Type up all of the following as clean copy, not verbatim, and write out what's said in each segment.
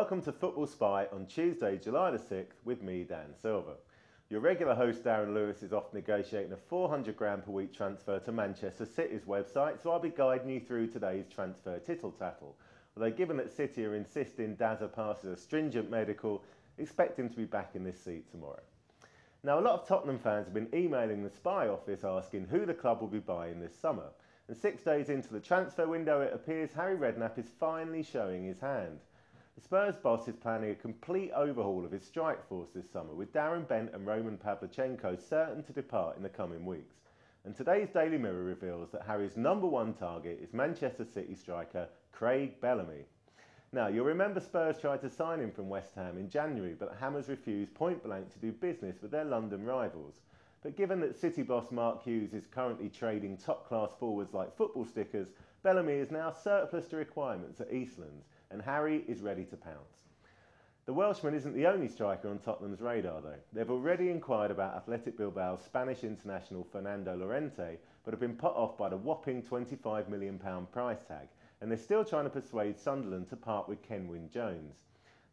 Welcome to Football Spy on Tuesday, July the 6th with me, Dan Silver. Your regular host Darren Lewis is off negotiating a £400 per week transfer to Manchester City's website, so I'll be guiding you through today's transfer tittle-tattle. Although given that City are insisting Dazza passes a stringent medical, expect him to be back in this seat tomorrow. Now, a lot of Tottenham fans have been emailing the Spy office asking who the club will be buying this summer. And 6 days into the transfer window, it appears Harry Redknapp is finally showing his hand. The Spurs boss is planning a complete overhaul of his strike force this summer, with Darren Bent and Roman Pavlyuchenko certain to depart in the coming weeks. And today's Daily Mirror reveals that Harry's #1 target is Manchester City striker Craig Bellamy. Now, you'll remember Spurs tried to sign him from West Ham in January, but the Hammers refused point blank to do business with their London rivals. But given that City boss Mark Hughes is currently trading top-class forwards like football stickers, Bellamy is now surplus to requirements at Eastlands, and Harry is ready to pounce. The Welshman isn't the only striker on Tottenham's radar though. They've already inquired about Athletic Bilbao's Spanish international Fernando Llorente, but have been put off by the whopping £25 million price tag, and they're still trying to persuade Sunderland to part with Kenwyne Jones.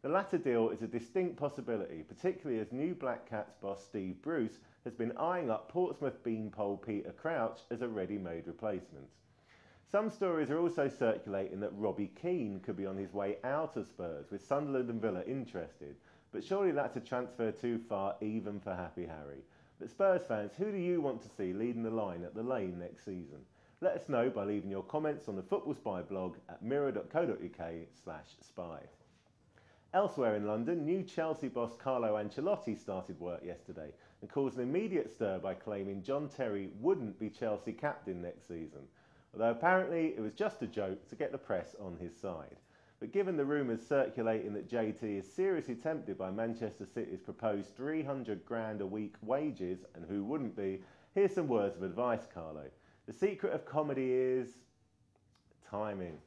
The latter deal is a distinct possibility, particularly as new Black Cats boss Steve Bruce has been eyeing up Portsmouth beanpole Peter Crouch as a ready-made replacement. Some stories are also circulating that Robbie Keane could be on his way out of Spurs, with Sunderland and Villa interested, but surely that's a transfer too far even for Happy Harry. But Spurs fans, who do you want to see leading the line at the Lane next season? Let us know by leaving your comments on the Football Spy blog at mirror.co.uk/spy. Elsewhere in London, new Chelsea boss Carlo Ancelotti started work yesterday and caused an immediate stir by claiming John Terry wouldn't be Chelsea captain next season. Although apparently it was just a joke to get the press on his side. But given the rumours circulating that JT is seriously tempted by Manchester City's proposed £300,000 a week wages, and who wouldn't be, here's some words of advice, Carlo. The secret of comedy is timing.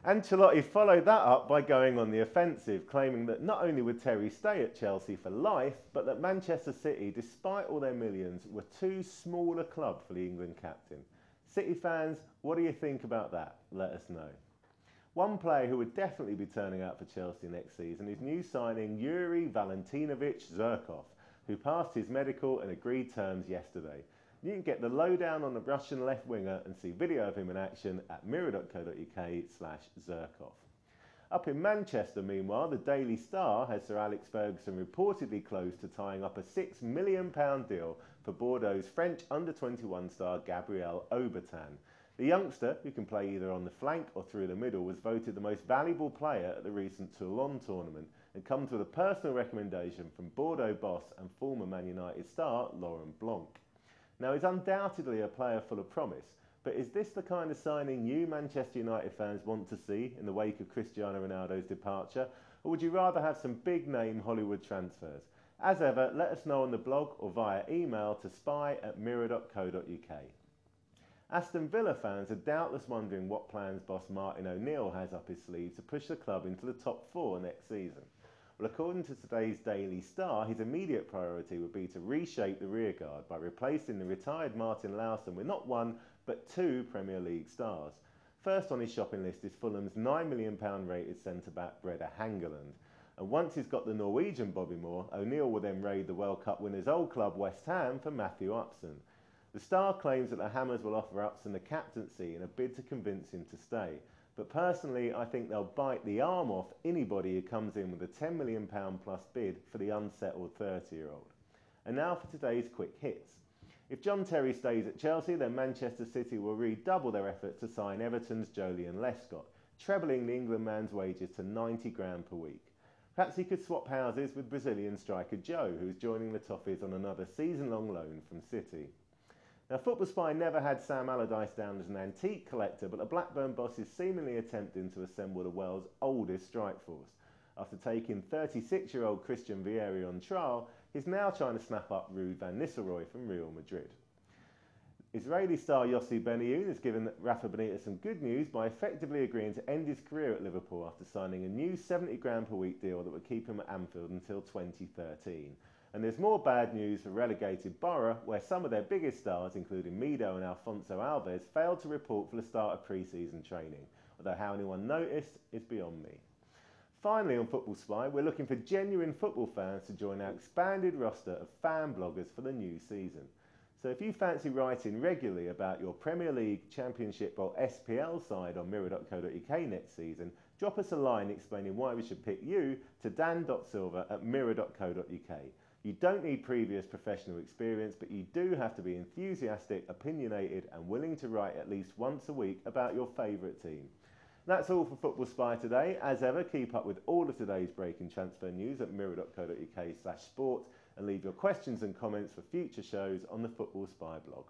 Ancelotti followed that up by going on the offensive, claiming that not only would Terry stay at Chelsea for life, but that Manchester City, despite all their millions, were too small a club for the England captain. City fans, what do you think about that? Let us know. One player who would definitely be turning out for Chelsea next season is new signing Yuri Valentinovich Zhirkov, who passed his medical and agreed terms yesterday. You can get the lowdown on the Russian left winger and see video of him in action at mirror.co.uk/Zhirkov. Up in Manchester, meanwhile, the Daily Star has Sir Alex Ferguson reportedly close to tying up a £6 million deal for Bordeaux's French under-21 star Gabriel Aubertin. The youngster, who can play either on the flank or through the middle, was voted the most valuable player at the recent Toulon tournament and comes with a personal recommendation from Bordeaux boss and former Man United star Laurent Blanc. Now, he's undoubtedly a player full of promise, but is this the kind of signing you Manchester United fans want to see in the wake of Cristiano Ronaldo's departure, or would you rather have some big-name Hollywood transfers? As ever, let us know on the blog or via email to spy@mirror.co.uk. Aston Villa fans are doubtless wondering what plans boss Martin O'Neill has up his sleeve to push the club into the top 4 next season. Well, according to today's Daily Star, his immediate priority would be to reshape the rearguard by replacing the retired Martin Lowson with not one, but 2 Premier League stars. First on his shopping list is Fulham's £9 million rated centre-back Brede Hangeland. And once he's got the Norwegian Bobby Moore, O'Neill will then raid the World Cup winner's old club West Ham for Matthew Upson. The Star claims that the Hammers will offer Upson the captaincy in a bid to convince him to stay. But personally, I think they'll bite the arm off anybody who comes in with a £10 million plus bid for the unsettled 30-year-old. And now for today's quick hits. If John Terry stays at Chelsea, then Manchester City will redouble their efforts to sign Everton's Joleon Lescott, trebling the England man's wages to £90,000 per week. Perhaps he could swap houses with Brazilian striker Joe, who's joining the Toffees on another season-long loan from City. Now, Football Spy never had Sam Allardyce down as an antique collector, but the Blackburn boss is seemingly attempting to assemble the world's oldest strike force. After taking 36-year-old Christian Vieri on trial, he's now trying to snap up Ruud van Nistelrooy from Real Madrid. Israeli star Yossi Benayoun has given Rafa Benitez some good news by effectively agreeing to end his career at Liverpool after signing a new £70,000 per week deal that would keep him at Anfield until 2013. And there's more bad news for relegated Borough, where some of their biggest stars, including Mido and Alfonso Alves, failed to report for the start of pre-season training, although how anyone noticed is beyond me. Finally, on Football Spy, we're looking for genuine football fans to join our expanded roster of fan bloggers for the new season. So if you fancy writing regularly about your Premier League, Championship or SPL side on mirror.co.uk next season, drop us a line explaining why we should pick you to dan.silver@mirror.co.uk. You don't need previous professional experience, but you do have to be enthusiastic, opinionated and willing to write at least once a week about your favourite team. That's all for Football Spy today. As ever, keep up with all of today's breaking transfer news at mirror.co.uk/sport and leave your questions and comments for future shows on the Football Spy blog.